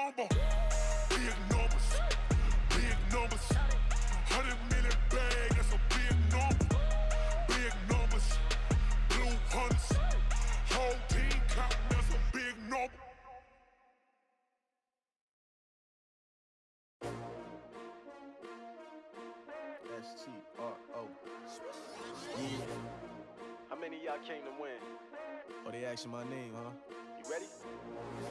number. Big numbers. Big numbers. 100 million bag, that's a big number. Big numbers. Blue hunts. Whole team counting, that's a big number. S-T-R-O. Yeah. How many of y'all came to win? Oh, they asking my name, huh? You ready?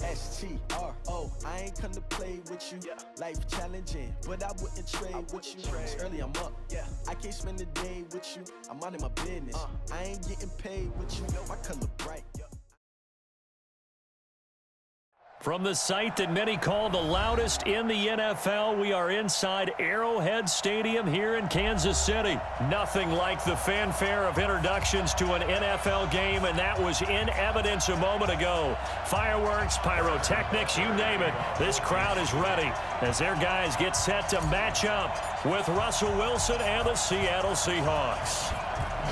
S-T-R-O. I ain't come to play with you. Yeah. Life challenging, but I wouldn't trade with you. It's early, I'm up. Yeah. I can't spend the day with you. I'm minding my business. I ain't getting paid with you. My color bright. From the site that many call the loudest in the NFL, we are inside Arrowhead Stadium here in Kansas City. Nothing like the fanfare of introductions to an NFL game, and that was in evidence a moment ago. Fireworks, pyrotechnics, you name it. This crowd is ready as their guys get set to match up with Russell Wilson and the Seattle Seahawks.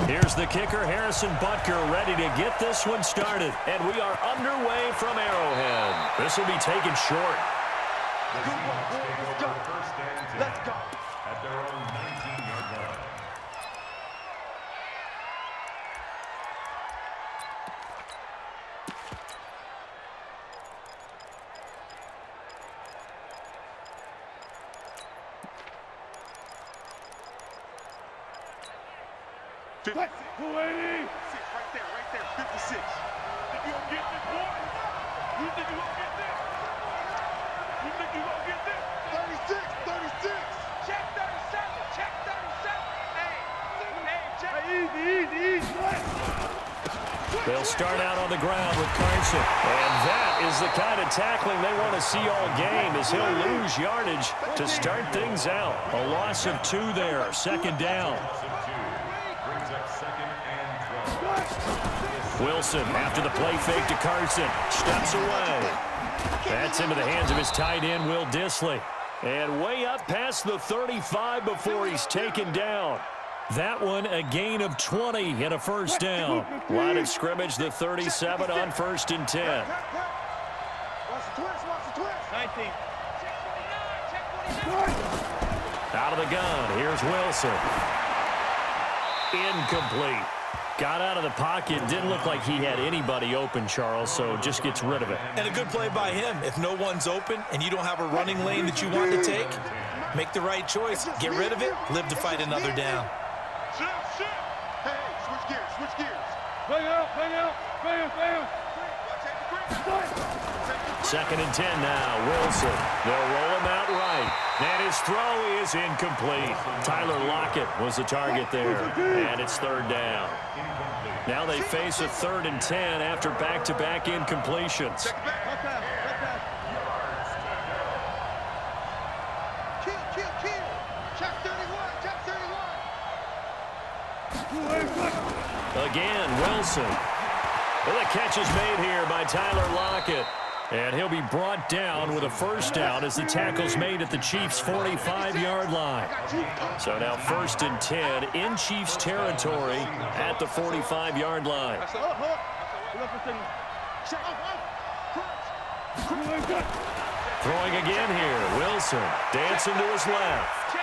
Here's the kicker, Harrison Butker, ready to get this one started. And we are underway from Arrowhead. This will be taken short. Good one, boy. Let's go. Let's go. At their own 19-yard line. Right there, 56. Think you gonna get this, boy? You think you gonna get this? You think you gonna get this? 36. Check 37. Hey, easy. They'll start out on the ground with Carson. And that is the kind of tackling they want to see all game, as he'll lose yardage to start things out. A loss of 2 there, second down. Wilson, after the play fake to Carson, steps away. That's into the hands of his tight end, Will Dissly. And way up past the 35 before he's taken down. That one a gain of 20 and a first down. Line of scrimmage, the 37 on 1st and 10. Watch the twist. 19. Out of the gun, here's Wilson. Incomplete. Got out of the pocket. Didn't look like he had anybody open, Charles, so just gets rid of it. And a good play by him. If no one's open and you don't have a running lane that you want to take, make the right choice. Get rid of it. Live to fight another down. Hey, switch gears. Bang out. Bam. 2nd and 10 now. Wilson. They'll roll him out right. And his throw is incomplete. Tyler Lockett was the target there. And it's 3rd down. Now they face a 3rd and 10 after back-to-back incompletions. Again, Wilson. Well, the catch is made here by Tyler Lockett. And he'll be brought down with a first down as the tackle's made at the Chiefs' 45-yard line. So now 1st and 10 in Chiefs territory at the 45-yard line. Throwing again here. Wilson dancing to his left.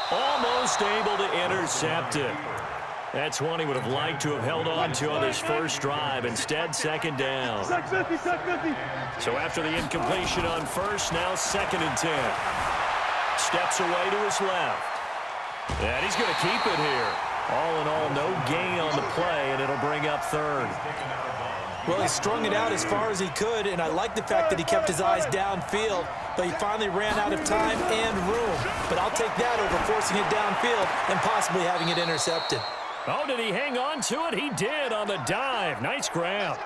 Almost able to intercept it. That's one he would have liked to have held on to on this first drive. Instead, 2nd down. So after the incompletion on 1st, now 2nd and 10. Steps away to his left. And he's going to keep it here. All in all, no gain on the play, and it'll bring up 3rd. Well, he strung it out as far as he could, and I like the fact that he kept his eyes downfield, but he finally ran out of time and room. But I'll take that over forcing it downfield and possibly having it intercepted. Oh, did he hang on to it? He did on the dive. Nice grab.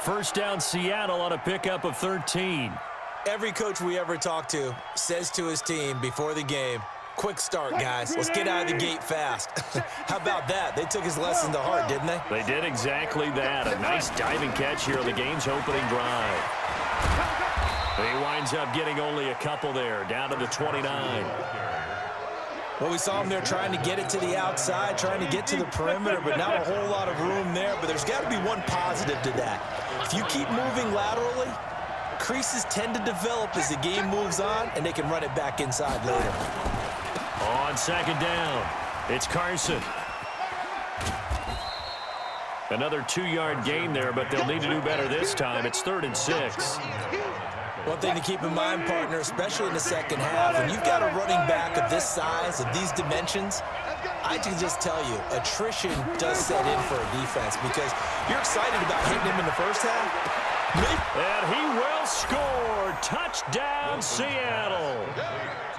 First down, Seattle on a pickup of 13. Every coach we ever talk to says to his team before the game, quick start, guys. Let's get out of the gate fast. How about that? They took his lesson to heart, didn't they? They did exactly that. A nice diving catch here on the game's opening drive. He winds up getting only a couple there, down to the 29. Well, we saw him there trying to get it to the outside, trying to get to the perimeter, but not a whole lot of room there. But there's got to be one positive to that. If you keep moving laterally, creases tend to develop as the game moves on, and they can run it back inside later. On second down, it's Carson. Another 2-yard gain there, but they'll need to do better this time. It's 3rd and 6. One thing to keep in mind, partner, especially in the second half, when you've got a running back of this size, of these dimensions, I can just tell you, attrition does set in for a defense because you're excited about hitting him in the first half. And he will score. Touchdown, Seattle.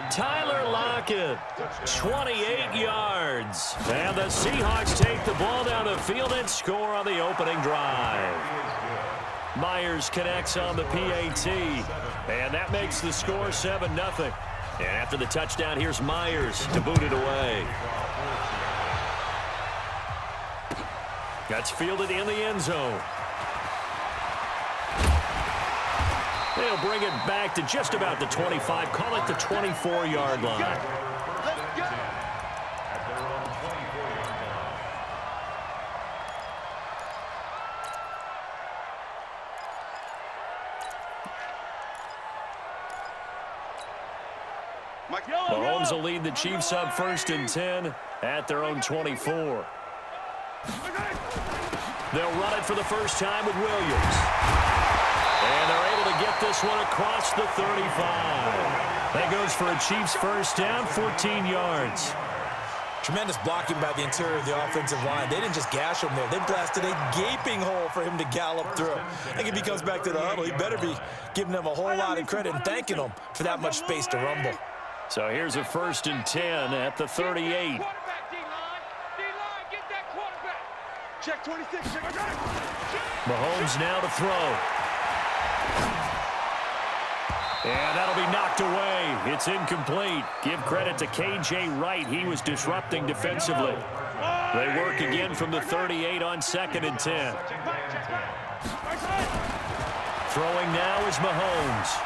Tyler Lockett, 28 yards. And the Seahawks take the ball down the field and score on the opening drive. Myers connects on the PAT, and that makes the score 7-0. And after the touchdown, here's Myers to boot it away. That's fielded in the end zone. They'll bring it back to just about the 25. Call it the 24-yard line. At their own 24-yard line. Mahomes will lead the Chiefs up 1st and 10 at their own 24. They'll run it for the first time with Williams. And they're able to get this one across the 35. That goes for a Chiefs first down, 14 yards. Tremendous blocking by the interior of the offensive line. They didn't just gash him there. They blasted a gaping hole for him to gallop through. I think if he comes back to the huddle, he better be giving them a whole lot of credit and thanking them for that much space to rumble. So here's a 1st and 10 at the 38. Check 26. Check. Mahomes now to throw. And that'll be knocked away. It's incomplete. Give credit to K.J. Wright. He was disrupting defensively. They work again from the 38 on 2nd and 10. Throwing now is Mahomes.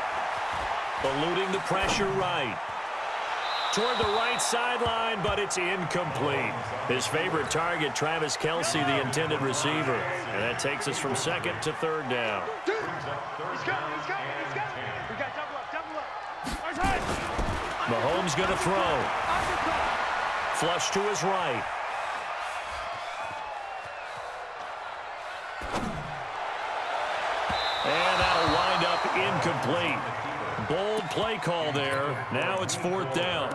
Eluding the pressure right. Toward the right sideline, but it's incomplete. His favorite target, Travis Kelce, the intended receiver. And that takes us from 2nd to 3rd down. Mahomes going to throw. Flush to his right. And that'll wind up incomplete. Bold play call there. Now it's 4th down.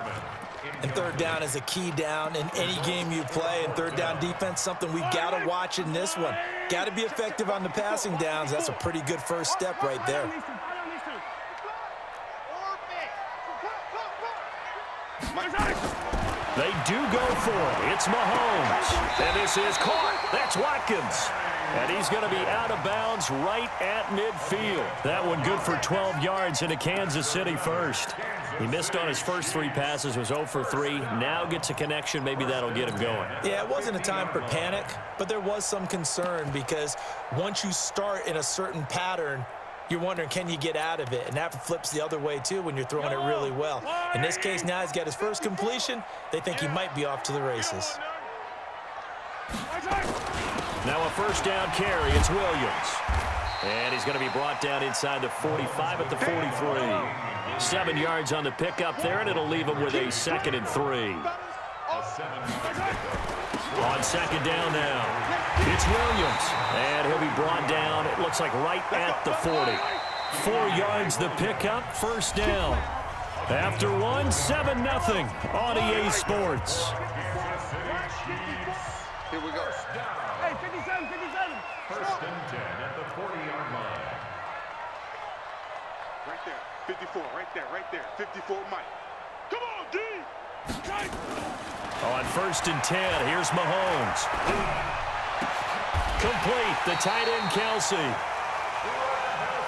And 3rd down is a key down in any game you play. And 3rd down defense, something we've got to watch in this one. Got to be effective on the passing downs. That's a pretty good first step right there. They do go for it. It's Mahomes. And this is caught. That's Watkins. And he's going to be out of bounds right at midfield. That one good for 12 yards into Kansas City first. He missed on his first 3 passes, was 0 for 3. Now gets a connection. Maybe that'll get him going. Yeah, it wasn't a time for panic, but there was some concern because once you start in a certain pattern, you're wondering, can you get out of it? And that flips the other way, too, when you're throwing it really well. In this case, now he's got his first completion. They think he might be off to the races. Now a first down carry. It's Williams. And he's going to be brought down inside the 45 at the 43. 7 yards on the pickup there, and it'll leave him with a 2nd and 3. On 2nd down now. It's Williams. And he'll be brought down, it looks like right at the 40. 4 yards the pickup, first down. After one, 7-0 on EA Sports. Here we go. Hey, 57. 1st and 10 at the 40-yard line. Right there. 54. Right there. 54, Mike. Come on, D. On 1st and 10, here's Mahomes. Complete, the tight end Kelce.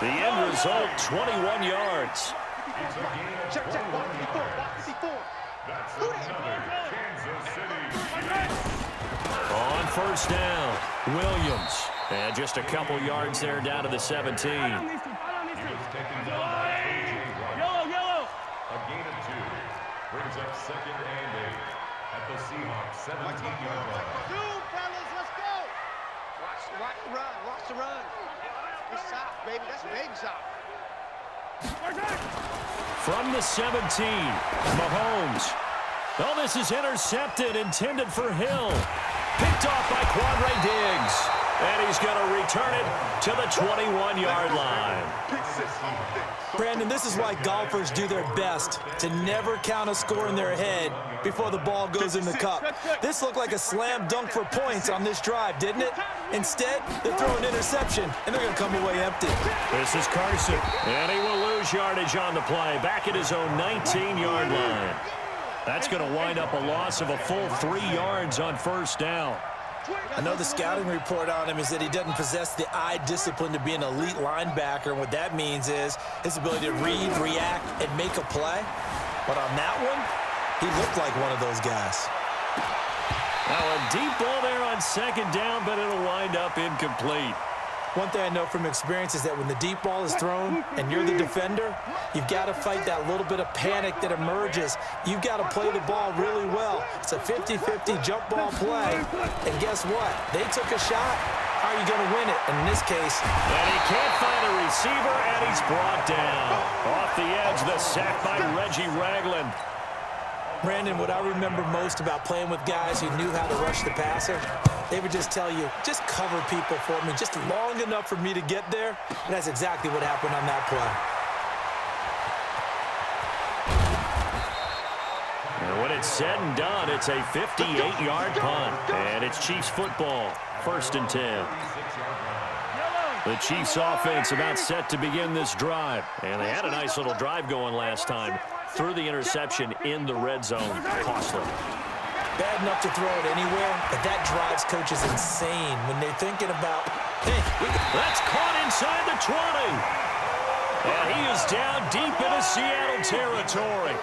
The end result, 21 yards. Check. 54. That's another Kansas City. On 1st down, Williams. And just a couple yards there down to the 17. He was taken down by A.J. Wright. A gain of 2. Brings up 2nd and 8 at the Seahawks 17-yard line. Dude, fellas, let's go. Watch the run. Watch the run. It's soft, baby. That's baby soft. From the 17, Mahomes. Oh, this is intercepted, intended for Hill. Picked off by Quandre Diggs. And he's going to return it to the 21-yard line. Brandon, this is why golfers do their best to never count a score in their head before the ball goes in the cup. This looked like a slam dunk for points on this drive, didn't it? Instead, they're throwing interception, and they're going to come away empty. This is Carson, and he will lose yardage on the play, back at his own 19-yard line. That's going to wind up a loss of a full 3 yards on first down. I know the scouting report on him is that he doesn't possess the eye discipline to be an elite linebacker, and what that means is his ability to read, react, and make a play. But on that one, he looked like one of those guys. Now a deep ball there on second down, but it'll wind up incomplete. One thing I know from experience is that when the deep ball is thrown and you're the defender, you've got to fight that little bit of panic that emerges. You've got to play the ball really well. It's a 50-50 jump ball play. And guess what? They took a shot. How are you going to win it? And in this case... And he can't find a receiver, and he's brought down. Off the edge, the sack by Reggie Ragland. Brandon, what I remember most about playing with guys who knew how to rush the passer, they would just tell you, just cover people for me, just long enough for me to get there. And that's exactly what happened on that play. And when it's said and done, it's a 58-yard punt. And it's Chiefs football, 1st and 10. The Chiefs offense about set to begin this drive. And they had a nice little drive going last time. Threw the interception in the red zone. Costly. Bad enough to throw it anywhere, but that drives coaches insane when they're thinking about, hey, that's caught inside the 20. And he is down deep into Seattle territory.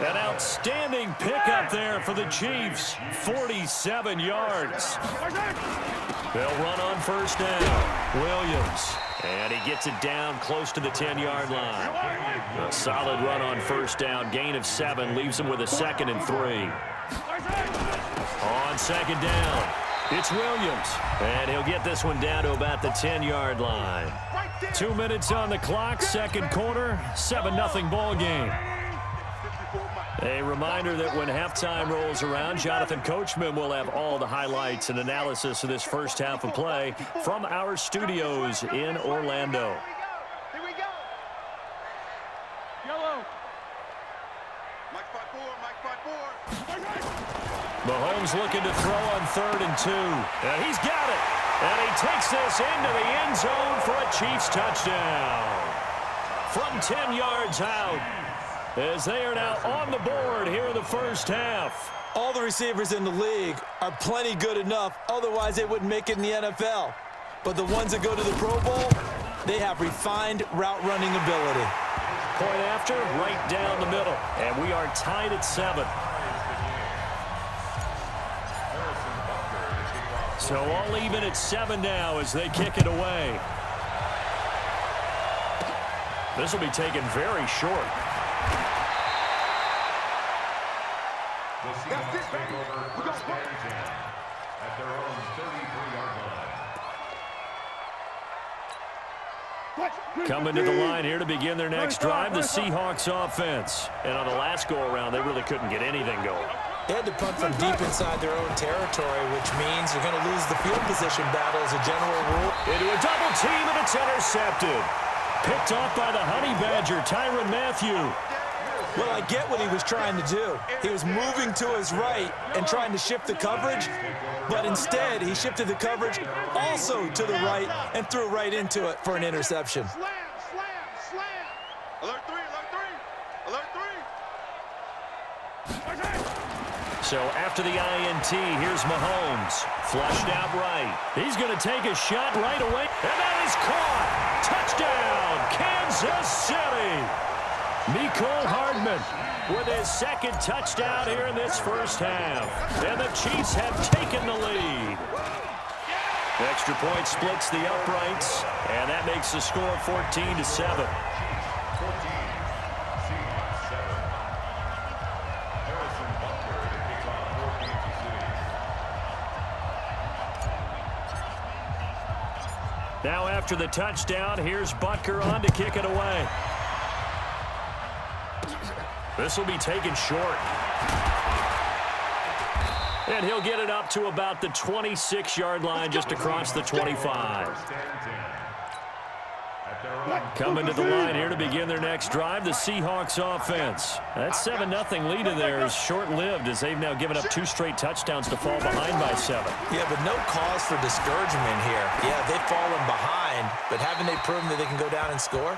An outstanding pickup there for the Chiefs. 47 yards. They'll run on first down. Williams. And he gets it down close to the 10-yard line. A solid run on first down. Gain of 7 leaves him with a 2nd and 3. On second down, it's Williams. And he'll get this one down to about the 10-yard line. 2 minutes on the clock, second quarter, 7-0 ball game. A reminder that when halftime rolls around, Jonathan Coachman will have all the highlights and analysis of this first half of play from our studios in Orlando. Here we go. Yellow. Mike 5-4, Mike 5-4. Mahomes looking to throw on 3rd and 2. And he's got it. And he takes this into the end zone for a Chiefs touchdown. From 10 yards out, as they are now on the board here in the first half. All the receivers in the league are plenty good enough, otherwise they wouldn't make it in the NFL. But the ones that go to the Pro Bowl, they have refined route running ability. Point after, right down the middle. And we are tied at 7. So all even at 7 now as they kick it away. This will be taken very short. The Seahawks take over first and 10 at their own 33-yard line. Coming to the line here to begin their next drive, the Seahawks offense. And on the last go-around, they really couldn't get anything going. They had to punt from deep inside their own territory, which means they're going to lose the field position battle as a general rule. Into a double team, and it's intercepted. Picked off by the Honey Badger, Tyrann Mathieu. Well, I get what he was trying to do. He was moving to his right and trying to shift the coverage, but instead he shifted the coverage also to the right and threw right into it for an interception. Slam. Alert 3, alert 3. So after the INT, here's Mahomes. Flushed out right. He's going to take a shot right away, and that is caught. Touchdown, Kansas City. Mecole Hardman with his 2nd touchdown here in this first half. And the Chiefs have taken the lead. Extra point splits the uprights, and that makes the score 14-7. Now after the touchdown, here's Butker on to kick it away. This will be taken short. And he'll get it up to about the 26-yard line, just across the 25. Coming to the line here to begin their next drive, the Seahawks offense. That 7-0 lead of theirs short-lived, as they've now given up 2 straight touchdowns to fall behind by 7. Yeah, but no cause for discouragement here. Yeah, they've fallen behind, but haven't they proven that they can go down and score?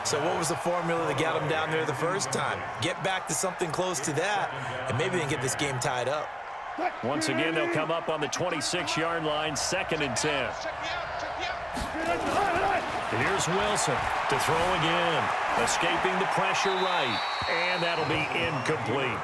So what was the formula that got them down there the first time? Get back to something close to that, and maybe they can get this game tied up. Once again, they'll come up on the 26-yard line, 2nd and 10. Here's Wilson to throw again. Escaping the pressure right. And that'll be incomplete.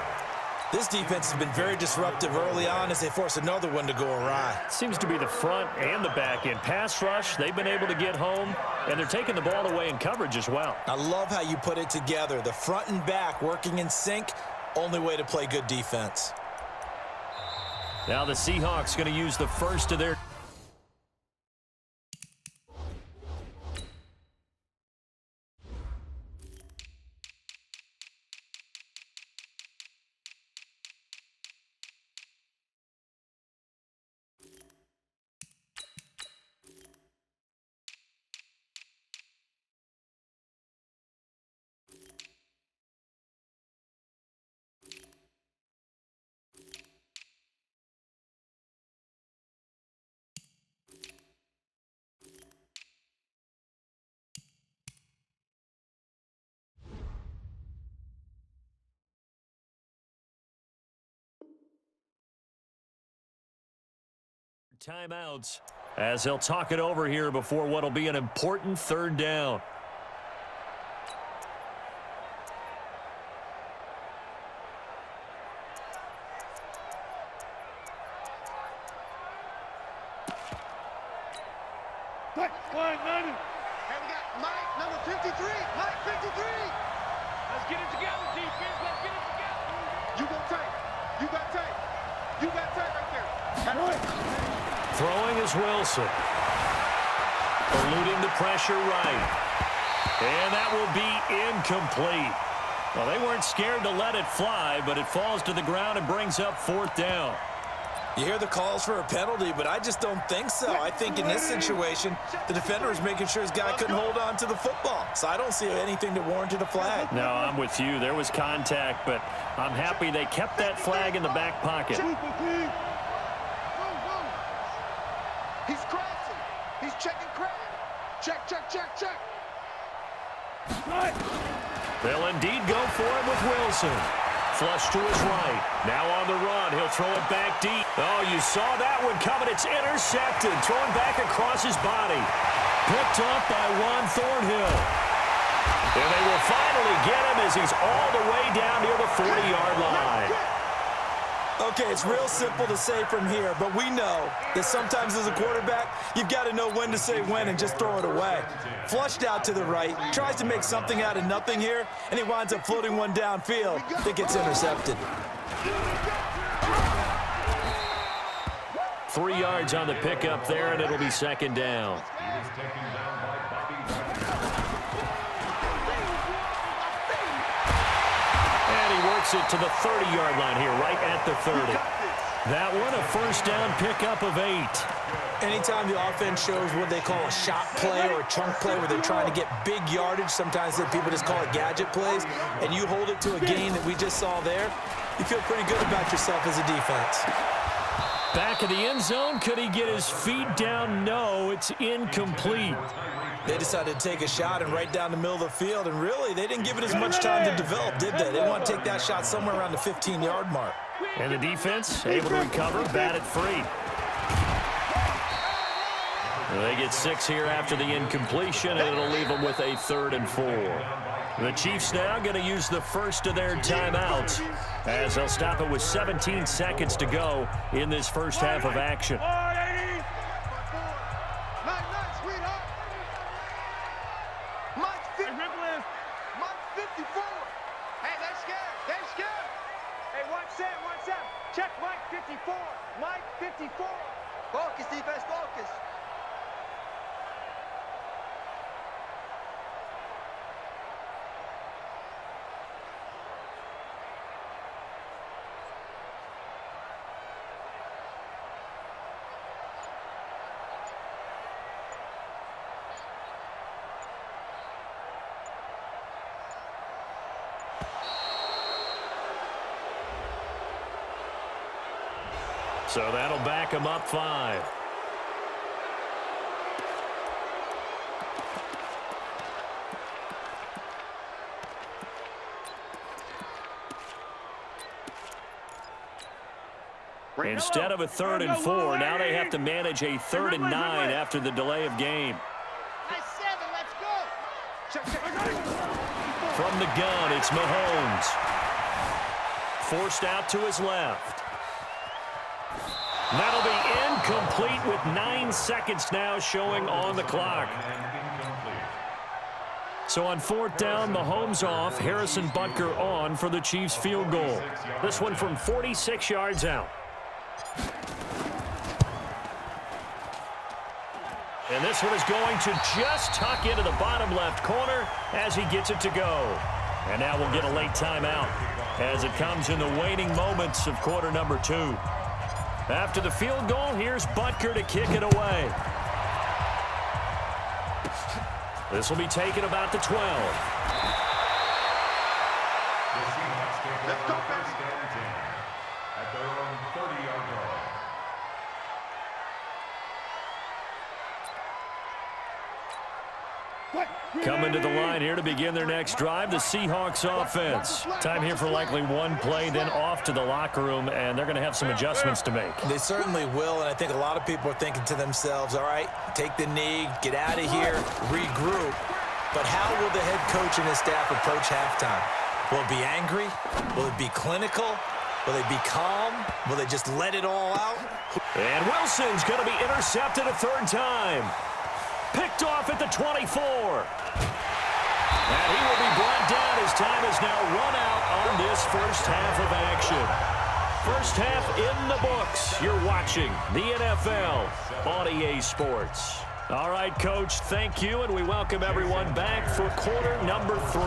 This defense has been very disruptive early on as they force another one to go awry. Seems to be the front and the back end. Pass rush, they've been able to get home, and they're taking the ball away in coverage as well. I love how you put it together. The front and back working in sync, only way to play good defense. Now the Seahawks going to use the first of their... timeouts, as they'll talk it over here before what will be an important 3rd down. Hey, we got Mike, number 53. Mike, 53. Let's get it together, defense. Let's get it together. You go tight. You got tight. You got tight right there. Throwing is Wilson. Eluding the pressure right. And that will be incomplete. Well, they weren't scared to let it fly, but it falls to the ground and brings up 4th down. You hear the calls for a penalty, but I just don't think so. I think in this situation, the defender was making sure his guy couldn't hold on to the football. So I don't see anything that warranted a flag. No, I'm with you. There was contact, but I'm happy they kept that flag in the back pocket. He's crashing. He's checking crash. Check, check, check, check. They'll indeed go for it with Wilson. Flush to his right. Now on the run. He'll throw it back deep. Oh, you saw that one coming. It's intercepted. Thrown back across his body. Picked up by Juan Thornhill. And they will finally get him as he's all the way down near the 40-yard line. Okay, it's real simple to say from here, but we know that sometimes as a quarterback, you've got to know when to say when and just throw it away. Flushed out to the right, tries to make something out of nothing here, and he winds up floating one downfield that gets intercepted. 3 yards on the pickup there, and it'll be 2nd down. Works it to the 30-yard line here, right at the 30. That one, a 1st down pickup of 8. Anytime the offense shows what they call a shot play or a chunk play where they're trying to get big yardage, sometimes people just call it gadget plays, and you hold it to a gain that we just saw there, you feel pretty good about yourself as a defense. Back of the end zone, could he get his feet down? No, it's incomplete. They decided to take a shot and right down the middle of the field, and really, they didn't give it as much time to develop, did they? They want to take that shot somewhere around the 15-yard mark. And the defense able to recover, batted free. They get 6 here after the incompletion, and it'll leave them with a 3rd and 4. The Chiefs now going to use the first of their timeouts as they'll stop it with 17 seconds to go in this first half of action. Check Mike 54. Mike 54. Focus, defense, focus. So that'll back him up 5. Instead of a 3rd and 4, now they have to manage a 3rd and 9 after the delay of game. From the gun, it's Mahomes. Forced out to his left. That'll be incomplete with 9 seconds now showing on the clock. So on 4th down, Mahomes off, Harrison Butker on for the Chiefs field goal. This one from 46 yards out. And this one is going to just tuck into the bottom left corner as he gets it to go. And now we'll get a late timeout as it comes in the waning moments of quarter number 2. After the field goal, here's Butker to kick it away. This will be taken about the 12. Let's go, baby. At their own 30-yard line. Coming to the line here to begin their next drive, the Seahawks offense. Time here for likely one play, then off to the locker room, and they're going to have some adjustments to make. They certainly will, and I think a lot of people are thinking to themselves, all right, take the knee, get out of here, regroup. But how will the head coach and his staff approach halftime? Will it be angry? Will it be clinical? Will they be calm? Will they just let it all out? And Wilson's going to be intercepted a 3rd time. Picked off at the 24. And he will be brought down. His time is now run out on this first half of action. First half in the books. You're watching the NFL on EA Sports. All right, Coach, thank you, and we welcome everyone back for quarter number 3.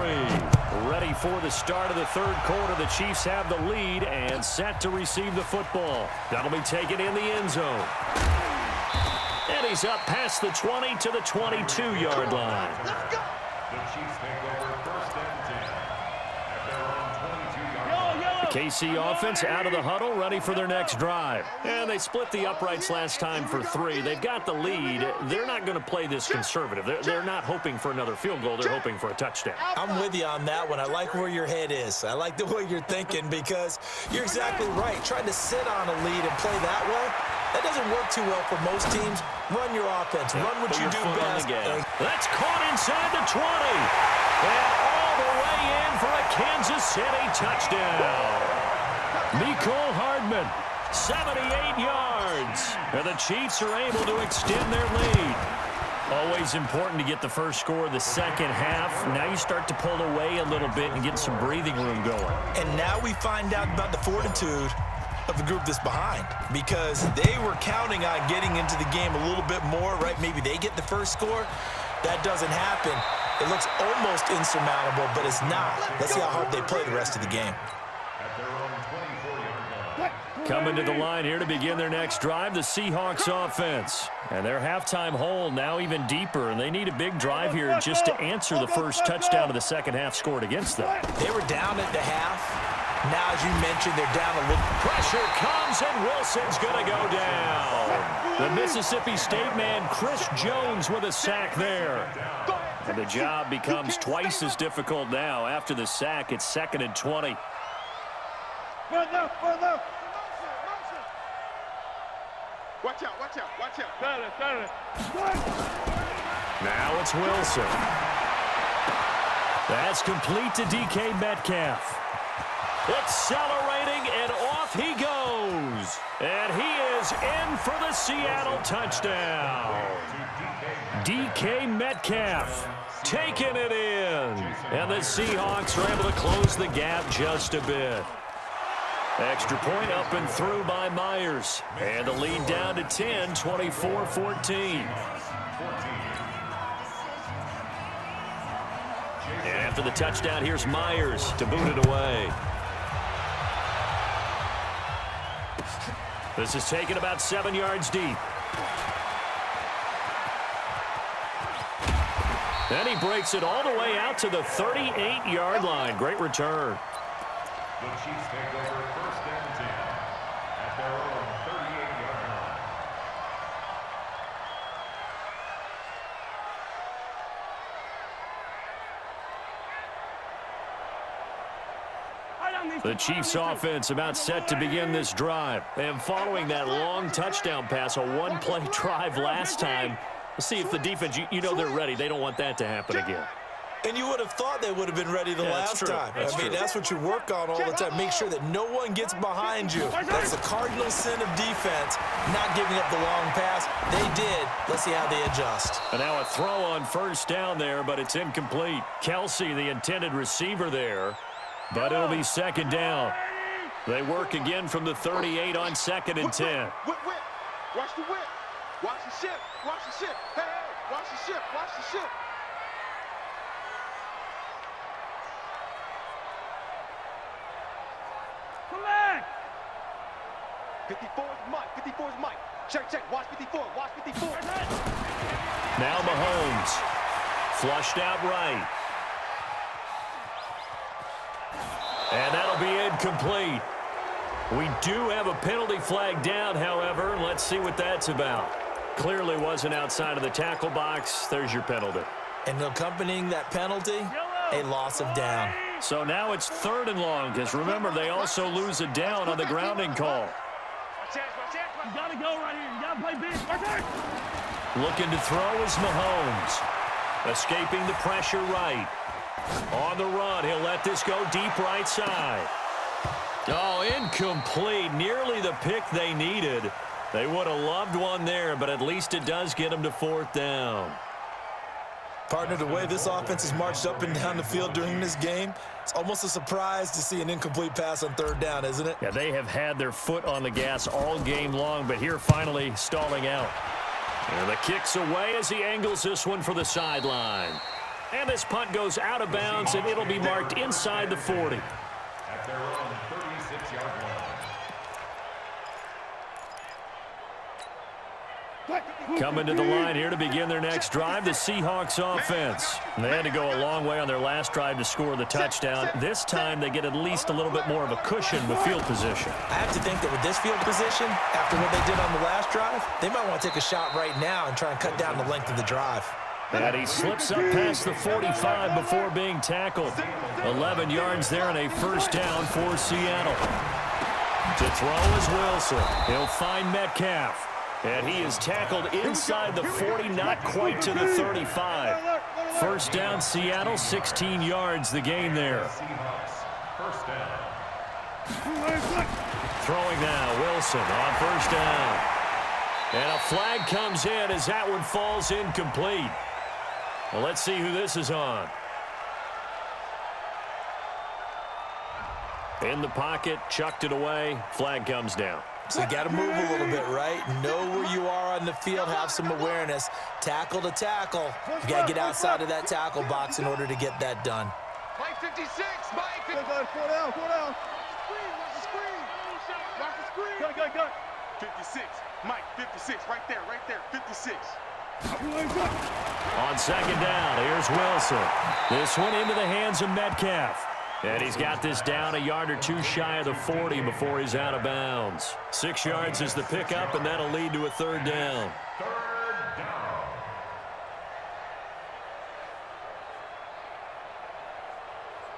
Ready for the start of the 3rd quarter. The Chiefs have the lead and set to receive the football. That'll be taken in the end zone. And he's up past the 20 to the 22-yard line. The Chiefs take over 1st and 10 at their own 22-yard line. The KC offense out of the huddle, ready for their next drive. And they split the uprights last time for 3. They've got the lead. They're not going to play this conservative. They're not hoping for another field goal. They're hoping for a touchdown. I'm with you on that one. I like where your head is. I like the way you're thinking because you're exactly right. Trying to sit on a lead and play that way, that doesn't work too well for most teams. Run your offense. Run what you do best. That's caught inside the 20. And all the way in for a Kansas City touchdown. Mecole Hardman, 78 yards. And the Chiefs are able to extend their lead. Always important to get the first score of the second half. Now you start to pull away a little bit and get some breathing room going. And now we find out about the fortitude of the group that's behind, because they were counting on getting into the game a little bit more, right? Maybe they get the first score. That doesn't happen. It looks almost insurmountable, but it's not. Let's see how hard they play the rest of the game. At their own 24-yard line. Coming to the line here to begin their next drive, the Seahawks offense. And their halftime hole now even deeper, and they need a big drive here just to answer the first touchdown of the second half scored against them. They were down at the half. Now, as you mentioned, they're down a little. Pressure comes, and Wilson's going to go down. The Mississippi State man, Chris Jones, with a sack there. And the job becomes twice as difficult now. After the sack, it's 2nd and 20. Watch out, watch out, watch out. Now it's Wilson. That's complete to DK Metcalf. Accelerating, and off he goes. And he is in for the Seattle touchdown. DK Metcalf taking it in. And the Seahawks are able to close the gap just a bit. Extra point up and through by Myers. And the lead down to 10, 24-14. And after the touchdown, here's Myers to boot it away. This is taken about 7 yards deep. And he breaks it all the way out to the 38-yard line. Great return. The Chiefs take over 1st and 10 at their own The Chiefs offense about set to begin this drive. And following that long touchdown pass, a one-play drive last time, let's see if the defense, you know they're ready. They don't want that to happen again. And you would have thought they would have been ready the last time. I mean, that's what you work on all the time. Make sure that no one gets behind you. That's the cardinal sin of defense, not giving up the long pass. They did. Let's see how they adjust. And now a throw on first down there, but it's incomplete. Kelsey, the intended receiver there, but it'll be second down. They work again from the 38 on 2nd and 10. Whip. Watch the whip. Watch the ship. Watch the ship. Hey, watch the ship. Watch the ship. Come back. 54 is Mike. 54 is Mike. Check. Watch 54. Watch 54. Now Mahomes. Flushed out right. And that'll be incomplete. We do have a penalty flag down, however. Let's see what that's about. Clearly wasn't outside of the tackle box. There's your penalty. And accompanying that penalty, a loss of down. So now it's 3rd and long, because remember, they also lose a down on the grounding call. You got to go right here. You got to play big. Looking to throw is Mahomes. Escaping the pressure right. On the run, he'll let this go deep right side. Oh, incomplete. Nearly the pick they needed. They would have loved one there, but at least it does get them to 4th down. Partner, the way this offense has marched up and down the field during this game, it's almost a surprise to see an incomplete pass on 3rd down, isn't it? Yeah, they have had their foot on the gas all game long, but here finally stalling out. And the kick's away as he angles this one for the sideline. And this punt goes out of bounds, and it'll be marked inside the 40. At their own 36-yard line. Coming to the line here to begin their next drive, the Seahawks offense. They had to go a long way on their last drive to score the touchdown. This time they get at least a little bit more of a cushion with field position. I have to think that with this field position, after what they did on the last drive, they might want to take a shot right now and try and cut down the length of the drive. And he slips up past the 45 before being tackled. 11 yards there and a 1st down for Seattle. To throw is Wilson. He'll find Metcalf. And he is tackled inside the 40, not quite to the 35. 1st down, Seattle, 16 yards the gain there. Seahawks, 1st down. Throwing now, Wilson on 1st down. And a flag comes in as that one falls incomplete. Well, let's see who this is on. In the pocket, chucked it away, flag comes down. So you got to move a little bit, right? Know where you are on the field, have some awareness. Tackle to tackle. You got to get outside of that tackle box in order to get that done. Mike 56. Mike 56. 4 down. Watch the screen. Watch the screen. Go. 56. Mike 56. Right there. 56. On 2nd down, here's Wilson. This one into the hands of Metcalf. And he's got this down a yard or two shy of the 40 before he's out of bounds. 6 yards is the pickup, and that'll lead to a 3rd down. 3rd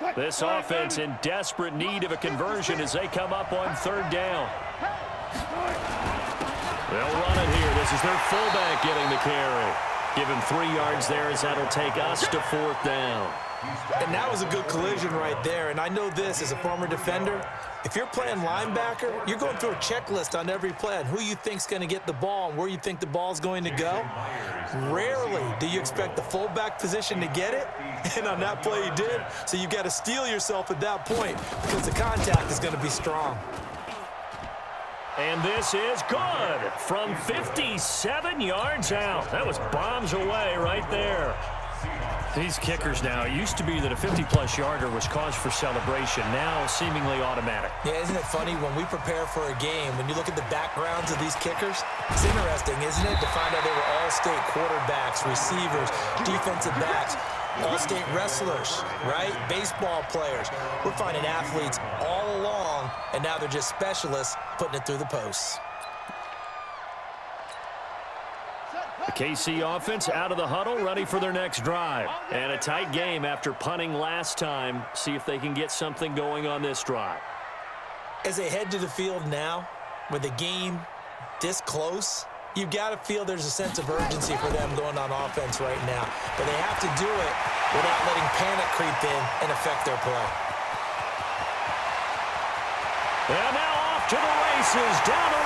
down. This offense in desperate need of a conversion as they come up on 3rd down. They'll run it here. This is their fullback getting the carry. Give him 3 yards there as that'll take us to 4th down. And that was a good collision right there. And I know this as a former defender. If you're playing linebacker, you're going through a checklist on every play on who you think's going to get the ball and where you think the ball's going to go. Rarely do you expect the fullback position to get it. And on that play he did. So you've got to steel yourself at that point because the contact is going to be strong. And this is good from 57 yards out. That was bombs away right there. These kickers now, it used to be that a 50-plus yarder was cause for celebration, now seemingly automatic. Yeah, isn't it funny when we prepare for a game, when you look at the backgrounds of these kickers, it's interesting, isn't it, to find out they were all-state quarterbacks, receivers, defensive backs, all-state wrestlers, right? Baseball players. We're finding athletes all along, and now they're just specialists putting it through the posts. The KC offense out of the huddle, ready for their next drive. And a tight game after punting last time. See if they can get something going on this drive. As they head to the field now, with the game this close, you've got to feel there's a sense of urgency for them going on offense right now. But they have to do it without letting panic creep in and affect their play. And now off to the races, down the